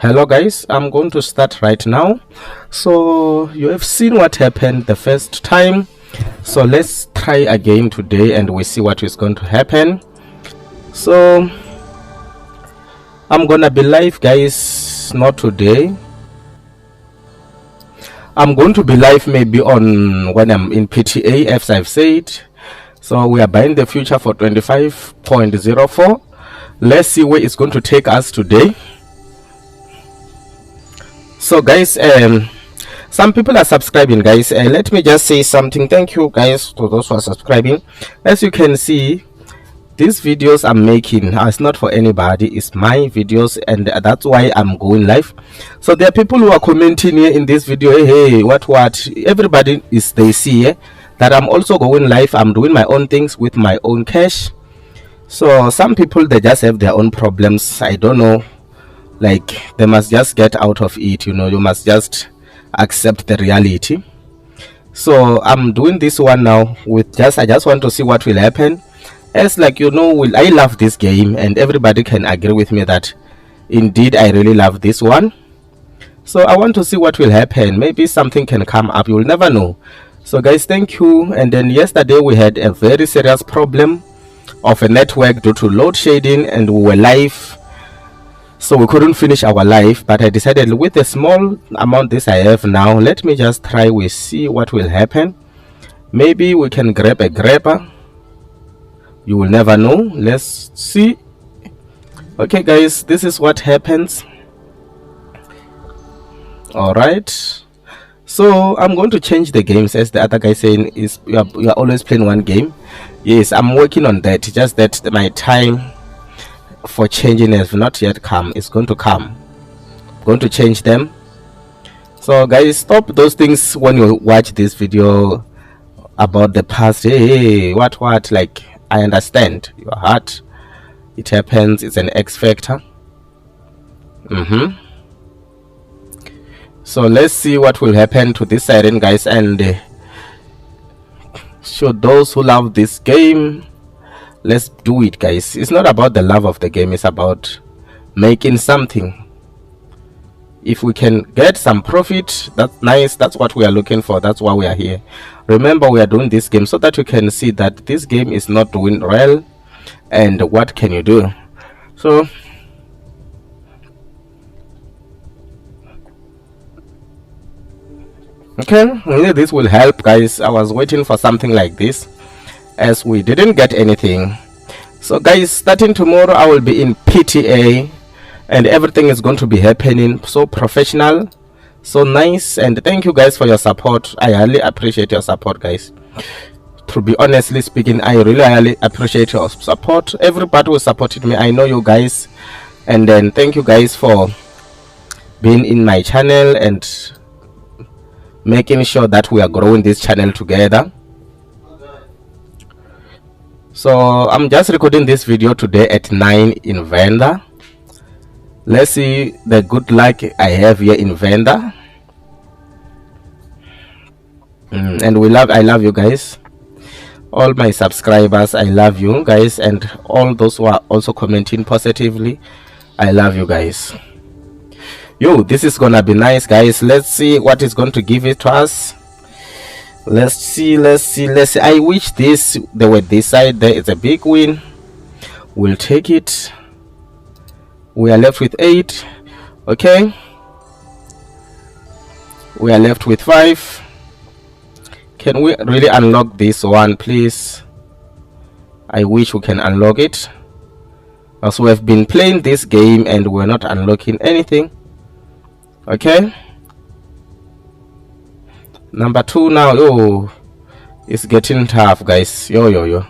Hello guys, I'm going to start right now. So you have seen what happened the first time, so let's try again today and we see what is going to happen. So I'm gonna be live, guys, not today. I'm going to be live maybe on when I'm in PTA, as I've said. So we are buying the future for 25.04. Let's see where it's going to take us today. So guys, some people are subscribing, guys. Let me just say something. Thank you guys to those who are subscribing. As you can see, these videos I'm making is not for anybody, it's my videos, and that's why I'm going live. So there are people who are commenting here in this video, hey, what everybody is, they see that I'm also going live. I'm doing my own things with my own cash. So some people, they just have their own problems. I don't know, like they must just get out of it, you know. You must just accept the reality. So I'm doing this one now with I just want to see what will happen. As like, you know, I love this game and everybody can agree with me that indeed I really love this one. So I want to see what will happen. Maybe something can come up, you will never know. So guys, thank you. And then yesterday we had a very serious problem of a network due to load shedding, and we were live, so we couldn't finish our live. But I decided, with the small amount this I have now, let me just try, we see what will happen. Maybe we can grab a grabber, you will never know. Let's see. Okay guys, this is what happens. All right, so I'm going to change the games, as the other guy saying is you are always playing one game. Yes, I'm working on that, just that my time for changing has not yet come. It's going to come. I'm going to change them. So guys, stop those things when you watch this video about the past. Hey, what like, I understand your heart, it happens, it's an X factor. So let's see what will happen to this Siren, guys. And show those who love this game, let's do it, guys. It's not about the love of the game, it's about making something. If we can get some profit, that's nice. That's what we are looking for. That's why we are here. Remember, we are doing this game so that you can see that this game is not doing well, and what can you do. So okay, maybe this will help, guys. I was waiting for something like this, as we didn't get anything. So guys, starting tomorrow I will be in PTA, and everything is going to be happening so professional, so nice. And thank you guys for your support. I highly appreciate your support, guys. To be honestly speaking, I really highly appreciate your support. Everybody who supported me, I know you guys. And then thank you guys for being in my channel and making sure that we are growing this channel together. So I'm just recording this video today at 9 in Venda. Let's see the good luck I have here in Venda. And I love you guys, all my subscribers. I love you guys, and all those who are also commenting positively, I love you guys. Yo, this is gonna be nice, guys. Let's see what is going to give it to us. Let's see. I wish they were this side. There is a big win, we'll take it. We are left with 8. Okay, we are left with 5. Can we really unlock this one, please? I wish we can unlock it, as we have been playing this game and we're not unlocking anything. Okay, number 2 now. Oh, it's getting tough, guys. Yo.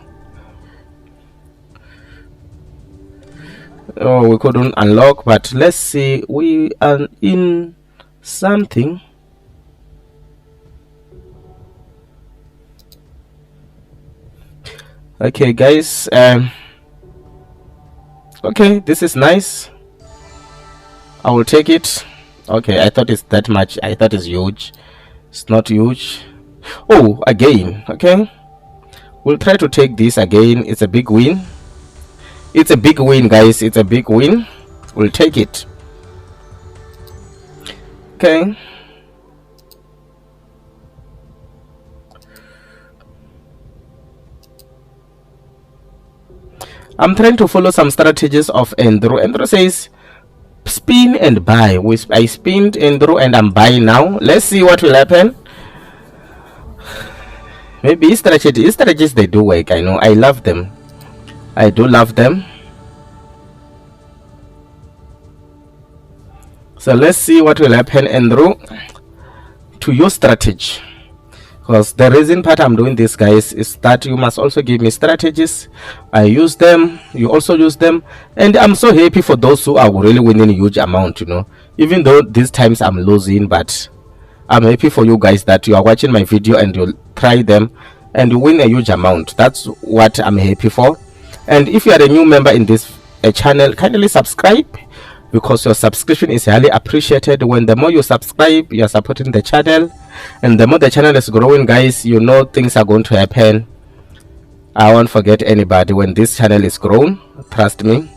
Oh, we couldn't unlock, but let's see. We are in something. Okay guys, okay, this is nice. I will take it. Okay, I thought it's that much. I thought it's huge. It's not huge. Oh, again. Okay, we'll try to take this again. It's a big win. It's a big win, guys. It's a big win. We'll take it. Okay. I'm trying to follow some strategies of Andrew. Andrew says spin and buy. I spinned Andrew and I'm buying now. Let's see what will happen. Maybe strategies they do work. I know. I love them. I do love them. So let's see what will happen, Andrew, to your strategy. Because the reason part I'm doing this, guys, is that you must also give me strategies. I use them, you also use them, and I'm so happy for those who are really winning a huge amount, you know, even though these times I'm losing. But I'm happy for you guys that you are watching my video and you'll try them and you win a huge amount. That's what I'm happy for. And if you are a new member in this channel, kindly subscribe, because your subscription is highly appreciated. When the more you subscribe, you are supporting the channel, and the more the channel is growing, guys, you know things are going to happen. I won't forget anybody when this channel is grown. Trust me,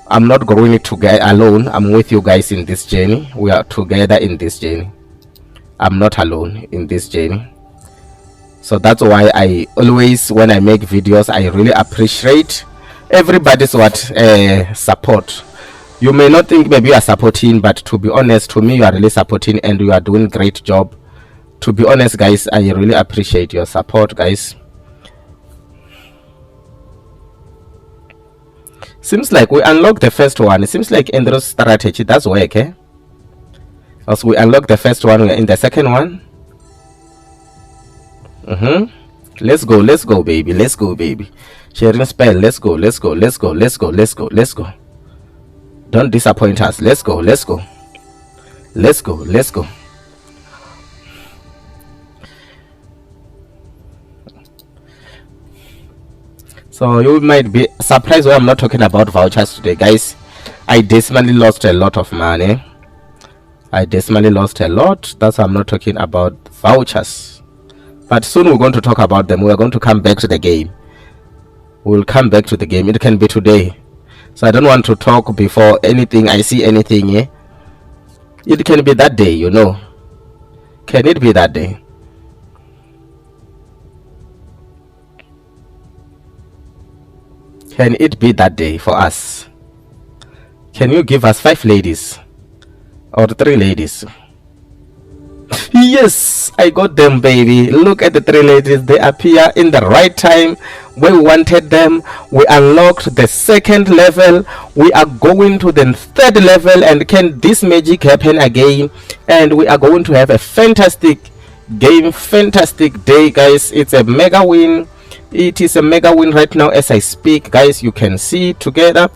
I'm not growing it together alone. I'm with you guys in this journey. We are together in this journey. I'm not alone in this journey. So that's why I always, when I make videos, I really appreciate everybody's support. You may not think maybe you are supporting, but to be honest, to me you are really supporting and you are doing great job. To be honest, guys, I really appreciate your support, guys. Seems like we unlocked the first one. It seems like Andrew's strategy does work, eh? As we unlock the first one, we are in the second one. Let's go, baby. Let's go, baby. Sharing spell. Let's go. Don't disappoint us. Let's go. So you might be surprised why I'm not talking about vouchers today, guys. I decimally lost a lot of money. That's why I'm not talking about vouchers. But soon we're going to talk about them. We're going to come back to the game. We'll come back to the game. It can be today. So I don't want to talk before anything. I see anything, yeah? It can be that day, you know. Can it be that day? Can it be that day for us? Can you give us 5 ladies? Or 3 ladies? Yes, I got them, baby. Look at the 3 ladies. They appear in the right time. We wanted them. We unlocked the 2nd level. We are going to the 3rd level. And can this magic happen again? And we are going to have a fantastic game, fantastic day, guys. It's a mega win. It is a mega win right now as I speak, guys. You can see it together.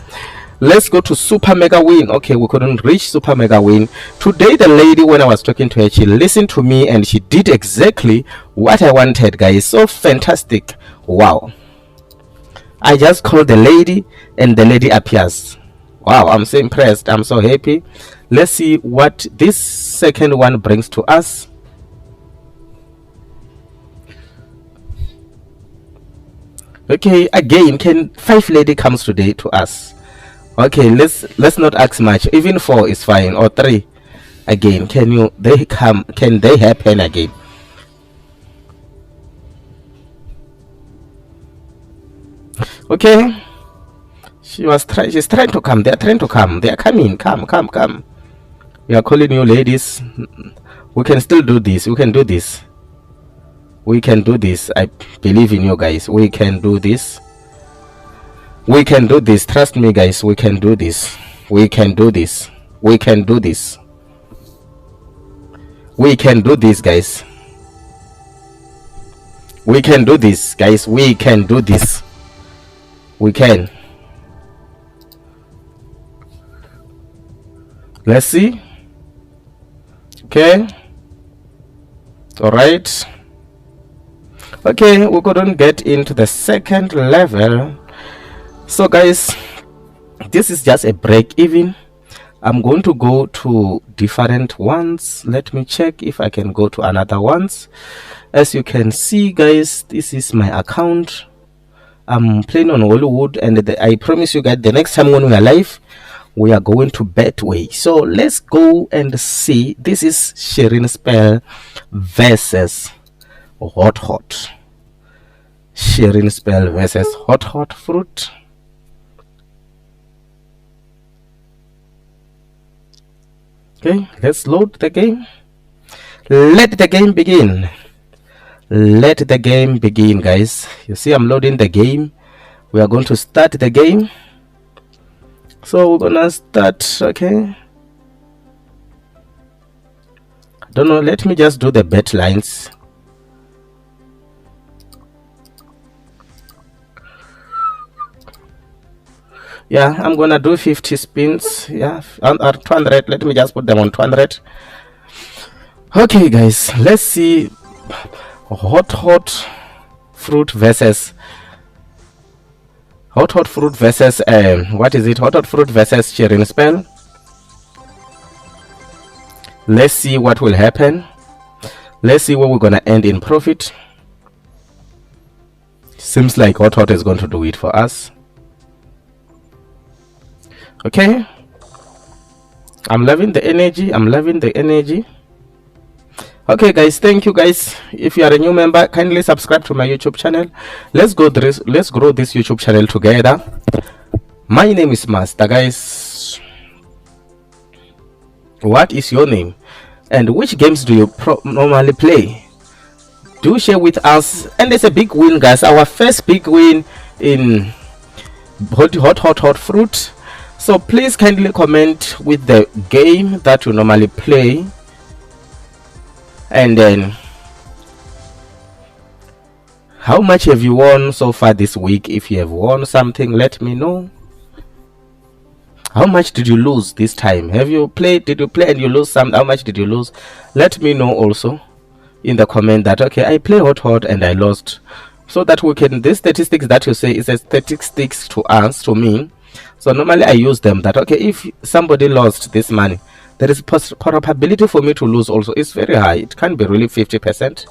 Let's go to super mega win. Okay, we couldn't reach super mega win today. The lady, when I was talking to her, she listened to me and she did exactly what I wanted, guys. So fantastic. Wow, I just called the lady and the lady appears. Wow, I'm so impressed. I'm so happy. Let's see what this second one brings to us. Okay, again, can 5 lady comes today to us? Okay, let's not ask much. Even 4 is fine, or 3. Again, can they happen again? Okay, she's trying to come. They're trying to come. They are coming. Come. We are calling you, ladies. We can still do this. We can do this. I believe in you guys. We can do this. Trust me, guys. We can do this. We can do this, guys. We can. Let's see. Okay, all right. Okay, we couldn't get into the 2nd level. So guys, this is just a break even. I'm going to go to different ones. Let me check if I can go to another ones. As you can see, guys, this is my account. I'm playing on Hollywood, and I promise you guys, the next time when we are live, we are going to Betway. So let's go and see. This is Siren Spell versus Hot. Siren Spell versus Hot Fruit. Okay, let's load the game. Let the game begin. Let the game begin, guys. You see, I'm loading the game. We are going to start the game. So we're gonna start. Okay, I don't know, let me just do the bet lines. Yeah, I'm gonna do 50 spins. Yeah, or 200. Let me just put them on 200. Okay, guys, let's see. Hot fruit versus what is it? Hot fruit versus Siren Spell. Let's see what will happen. Let's see where we're gonna end in profit. Seems like Hot is going to do it for us. Okay, I'm loving the energy. Okay, guys, thank you, guys. If you are a new member, kindly subscribe to my YouTube channel. Let's grow this YouTube channel together. My name is Master, guys. What is your name and which games do you normally play? Do share with us. And it's a big win, guys. Our first big win in hot fruit. So please kindly comment with the game that you normally play, and then how much have you won so far this week. If you have won something, let me know. How much did you lose this time? Did you play and you lose some? How much did you lose? Let me know also in the comment that okay, I play hot and I lost, so that we can, these statistics that you say is a statistics to us, to me. So normally I use them that okay, if somebody lost this money, there is probability for me to lose also. It's very high. It can't be really 50%,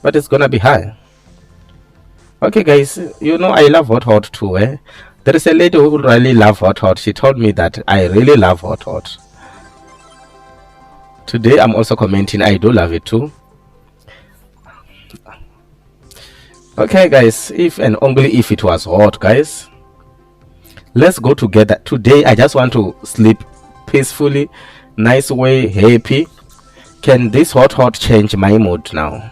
but it's gonna be high. Okay, guys, you know I love hot too. There is a lady who really love hot. She told me that I really love hot. Today I'm also commenting I do love it too. Okay, guys, if and only if it was hot, guys. Let's go together. Today I just want to sleep peacefully, nice way, happy. Can this hot change my mood now?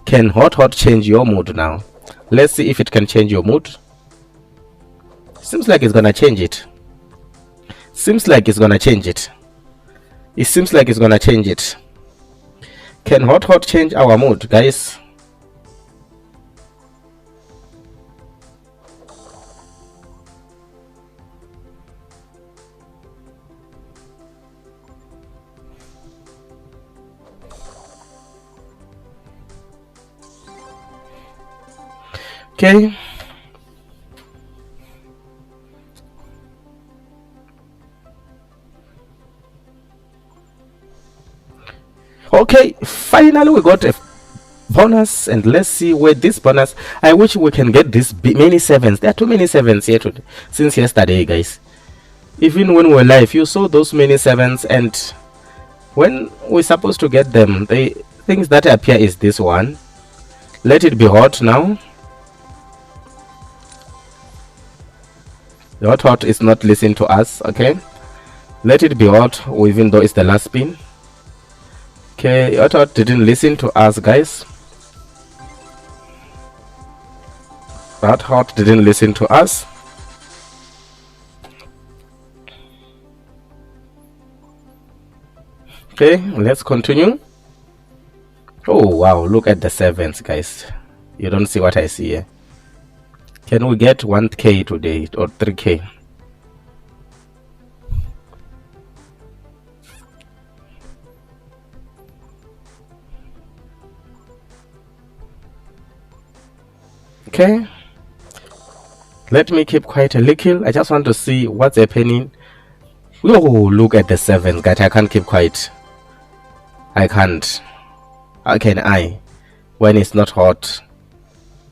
Can hot change your mood now? Let's see if it can change your mood. Seems like it's gonna change it. It seems like it's gonna change it. Can hot change our mood, guys? Okay. Okay, finally we got a bonus, and let's see where this bonus, I wish we can get this many sevens. There are too many sevens here today since yesterday, guys. Even when we're live, you saw those many sevens, and when we're supposed to get them, the things that appear is this one. Let it be hot now. The hot is not listening to us. Okay, let it be hot, even though it's the last spin. Okay, hot didn't listen to us, guys. Hot didn't listen to us. Okay, let's continue. Oh wow, look at the sevens, guys. You don't see what I see here. Can we get 1k today or 3k? Okay, let me keep quiet a little. I just want to see what's happening. Oh, look at the sevens, guys. I can't keep quiet. I can't. How can I when it's not hot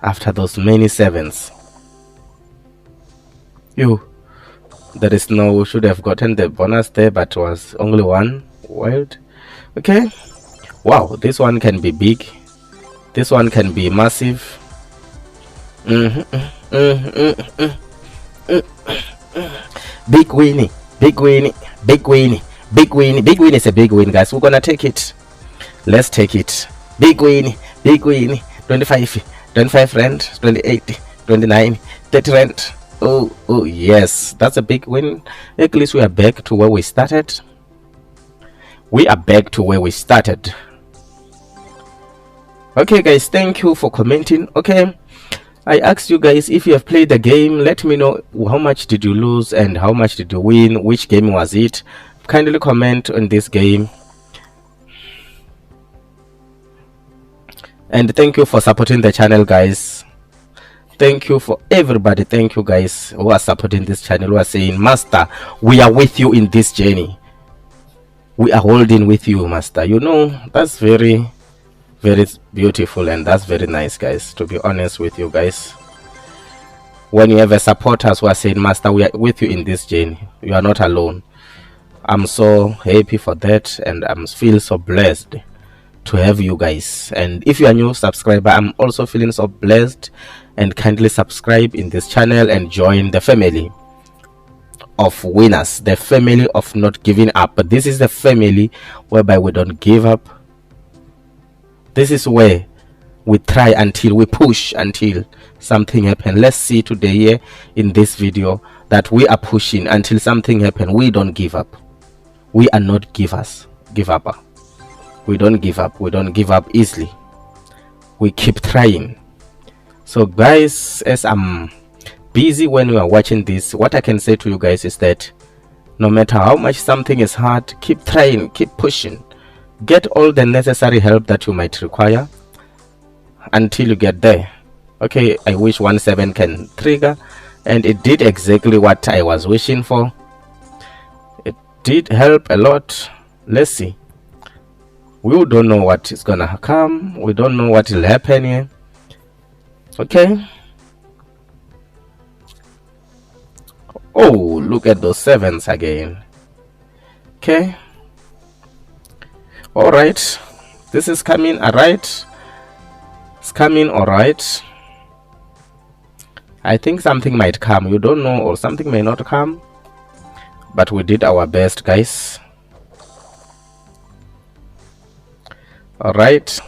after those many sevens? You There is no, should have gotten the bonus there, but was only one wild. Okay, wow, this one can be big, this one can be massive. Big winnie, big winnie, big winnie, big winnie. Big win is a big win, guys. We're gonna take it. Let's take it. Big winnie, big winnie. 25 rand, 28, 29, 30 rand. Oh yes, that's a big win. At least we are back to where we started. We are back to where we started. Okay guys, thank you for commenting. Okay, I asked you guys if you have played the game. Let me know how much did you lose and how much did you win. Which game was it? Kindly comment on this game. And thank you for supporting the channel, guys. Thank you for everybody. Thank you guys who are supporting this channel, who are saying, Master, we are with you in this journey. We are holding with you, Master. You know, that's very beautiful, and that's very nice, guys, to be honest with you guys. When you have a supporters who are saying, Master, we are with you in this journey, you are not alone. I'm so happy for that, and I feel so blessed to have you guys. And if you are new subscriber, I'm also feeling so blessed. And kindly subscribe in this channel and join the family of winners, the family of not giving up. But this is the family whereby we don't give up. This is where we try until we push until something happens. Let's see today here in this video that we are pushing until something happens. We don't give up. We are not give up. We don't give up. We don't give up easily. We keep trying. So guys, as I'm busy when you are watching this, what I can say to you guys is that no matter how much something is hard, keep trying, keep pushing, get all the necessary help that you might require until you get there. Okay, I wish 17 can trigger, and it did exactly what I was wishing for. It did help a lot. Let's see. We don't know what is gonna come. We don't know what will happen here. Okay. Oh, look at those sevens again. Okay. All right. This is coming. All right. It's coming. All right. I think something might come. You don't know, or something may not come. But we did our best, guys. All right.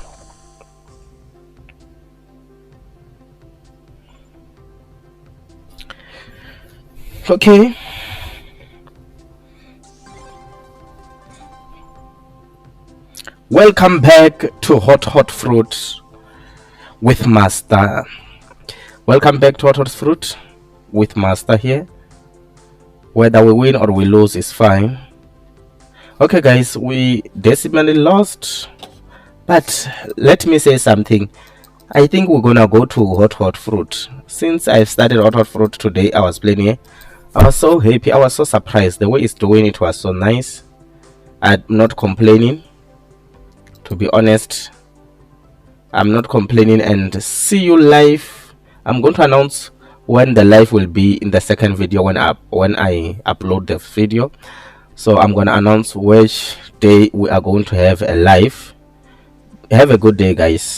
Okay. Welcome back to Hot Fruit with Master. Welcome back to Hot Fruit with Master here. Whether we win or we lose is fine. Okay guys, we decimally lost, but let me say something. I think we're gonna go to Hot Fruit. Since I started Hot Fruit today, I was playing here. I was so happy. I was so surprised. The way it's doing it was so nice. I'm not complaining. To be honest, I'm not complaining. And see you live. I'm going to announce when the live will be in the second video when I upload the video. So I'm going to announce which day we are going to have a live. Have a good day, guys.